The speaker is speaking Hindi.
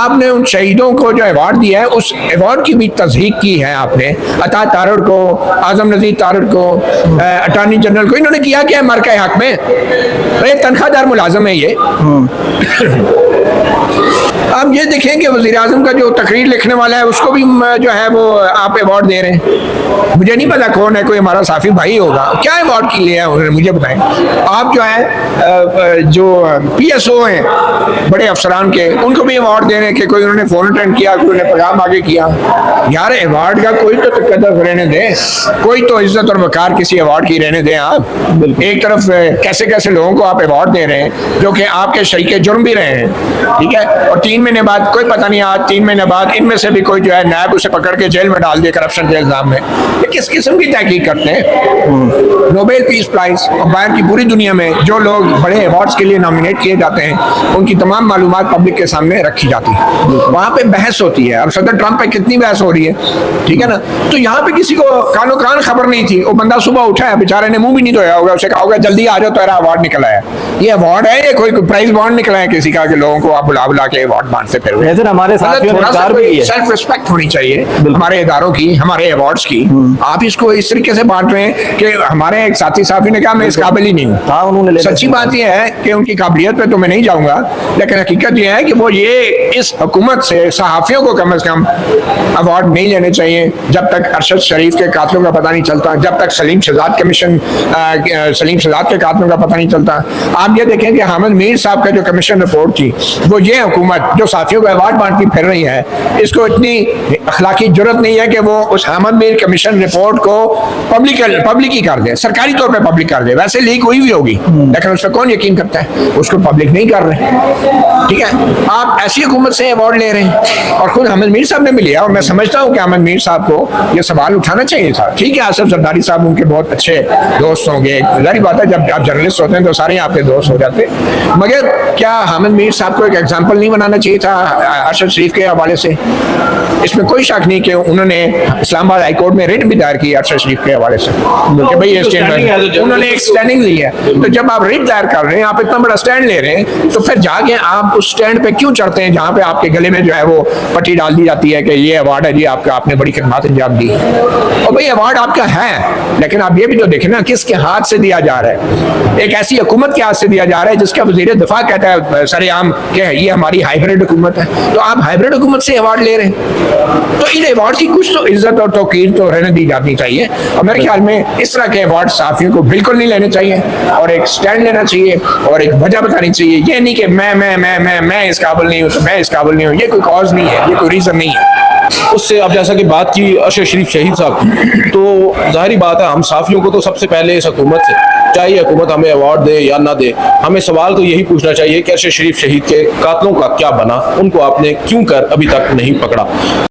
आपने उन शहीदों को जो अवार्ड दिया है उस अवार्ड की भी तस्दीक की है आपने। अता तारड़ को, आजम नज़ीर तारड़ को, अटॉर्नी जनरल को, इन्होंने किया क्या है मर के हक में? अरे तनख्वाहदार मुलाजम है ये। आप ये देखें कि वज़ीर आज़म का जो तकरीर लिखने वाला है उसको भी जो है वो आप अवार्ड दे रहे हैं। मुझे नहीं पता कौन है, कोई हमारा साफी भाई होगा, क्या अवार्ड की लिया है उन्होंने, मुझे बताएं। आप जो है जो PSO हैं बड़े अफसरान के, उनको भी अवार्ड दे रहे हैं कि कोई उन्होंने फोन अटेंड किया, कोई उन्होंने पैगाम आगे किया। यार अवार्ड का कोई तो कदर रहने दें, कोई तो इज्जत और वकार किसी अवार्ड की रहने दें। आप एक तरफ कैसे कैसे लोगों को आप अवार्ड दे रहे हैं जो कि आपके शरीके जुर्म भी रहे हैं, ठीक है, और 3 महीने बाद कोई पता नहीं, आज 3 महीने बाद इनमें से भी कोई जो है नायब उसे पकड़ के जेल में डाल दिया करप्शन के इल्जाम में। ये किस किस्म की तहकीक करते हैं? नोबेल पीस प्राइज और बाहर की पूरी दुनिया में जो लोग बड़े अवार्ड्स के लिए नॉमिनेट किए जाते हैं उनकी तमाम मालूमात पब्लिक के सामने रखी जाती है, वहाँ पे बहस होती है। अब सदर ट्रंप पे कितनी बहस हो रही है, ठीक है ना। तो यहाँ पे किसी को कानो कान खबर नहीं थी, वो बंदा सुबह उठा है, बेचारे ने मुंह भी नहीं धोया होगा, उसे कहा होगा जल्दी आ जाओ तेरा अवार्ड निकला है। ये अवार्ड है, ये कोई प्राइज बॉन्ड निकला है किसी का कि लोगों को आप बुला बुला के अवार्ड बांटते फिर हमारे सेल्फ रिस्पेक्ट होनी चाहिए हमारे इदारों की, हमारे अवार्ड्स की। आप इसको इस तरीके से बांट रहे हैं कि हमारे एक साथी साही ने कहा मैं इस काबिल ही नहीं हूँ। सच्ची बात यह है कि उनकी काबिलियत पे तो मैं नहीं जाऊंगा, लेकिन हकीकत यह है कि वो ये इस हुकूमत से सहाफियों को कम से कम अवार्ड नहीं लेने चाहिए जब तक अरशद शरीफ के कातलों का पता नहीं चलता, जब तक सलीम शहजाद कमीशन सलीम शहजाद के कातलों का पता नहीं चलता। आप ये देखें कि हामिद मीर साहब का जो कमीशन रिपोर्ट थी, वो ये हुकूमत जो साथियों को अवार्ड बांटती फिर रही है, इसको इतनी अखलाकी जरूरत नहीं है कि वो उस हामिद मीर कमीशन रिपोर्ट को पब्लिक ही कर दे, सरकारी तौर पे पब्लिक कर दे। वैसे लीक हुई भी होगी, लेकिन उस पर कौन यकीन करता है? उसको पब्लिक नहीं कर रहे, ठीक है। आप ऐसी हुकूमत से अवार्ड ले रहे हैं और खुद हामिद मीर साहब ने भी लिया, और मैं समझता हूँ कि हामिद मीर साहब को यह सवाल उठाना चाहिए था। ठीक है, आसिफ जरदारी साहब उनके बहुत अच्छे दोस्त होंगे, जारी बात है, जब आप जर्नलिस्ट होते हैं तो सारे आपके दोस्त हो जाते, मगर क्या हामिद मीर साहब को एक एग्जाम्पल नहीं बनाना चाहिए था अरशद शरीफ के हवाले से? इसमें कोई शक नहीं कि उन्होंने इस्लामाबाद हाई कोर्ट में रिट भी दायर की अरशद शरीफ के हवाले से कि भाई ये स्टैंड, उन्होंने एक स्टैंडिंग ली है। तो जब आप रिट दायर कर रहे हैं, आप इतना बड़ा स्टैंड ले रहे हैं, तो फिर जाके आप उस स्टैंड पे क्यों चढ़ते हैं जहाँ पे आपके गले में जो है वो पट्टी डाल दी जाती है कि ये अवार्ड है जी आपका, आपने बड़ी खिदमत अंजाम दी। और भाई अवार्ड आपका है, लेकिन आप ये भी तो देखें ना किसके हाथ से दिया जा रहा है। एक ऐसी हुकूमत के हाथ से दिया जा रहा है जिसका वज़ीर दिफा कहता है सरेआम कि ये हमारी हाइब्रिड हुकूमत है, तो आप हाइब्रिड हुकूमत से अवार्ड ले रहे हैं। तो इन अवार्ड की कुछ तो इज्जत और तौकीर तो रहने दी जानी चाहिए, और मेरे ख्याल में इस तरह के अवार्ड साफियों को बिल्कुल नहीं लेने चाहिए, और एक स्टैंड लेना चाहिए और एक वजह बतानी चाहिए। ये नहीं कि मैं इस काबिल नहीं हूँ तो मैं इस काबिल नहीं हूँ, ये कोई कॉज नहीं है, ये कोई रीजन नहीं है। उससे अब जैसा कि बात की अरशद शरीफ शहीद साहब की, तो जाहिर बात है हम साफियों को तो सबसे पहले इस हुकूमत से, चाहे हुकूमत हमें अवार्ड दे या ना दे, हमें सवाल तो यही पूछना चाहिए कि अरशद शरीफ शहीद के कातलों का क्या बना, उनको आपने क्यों कर अभी तक नहीं पकड़ा।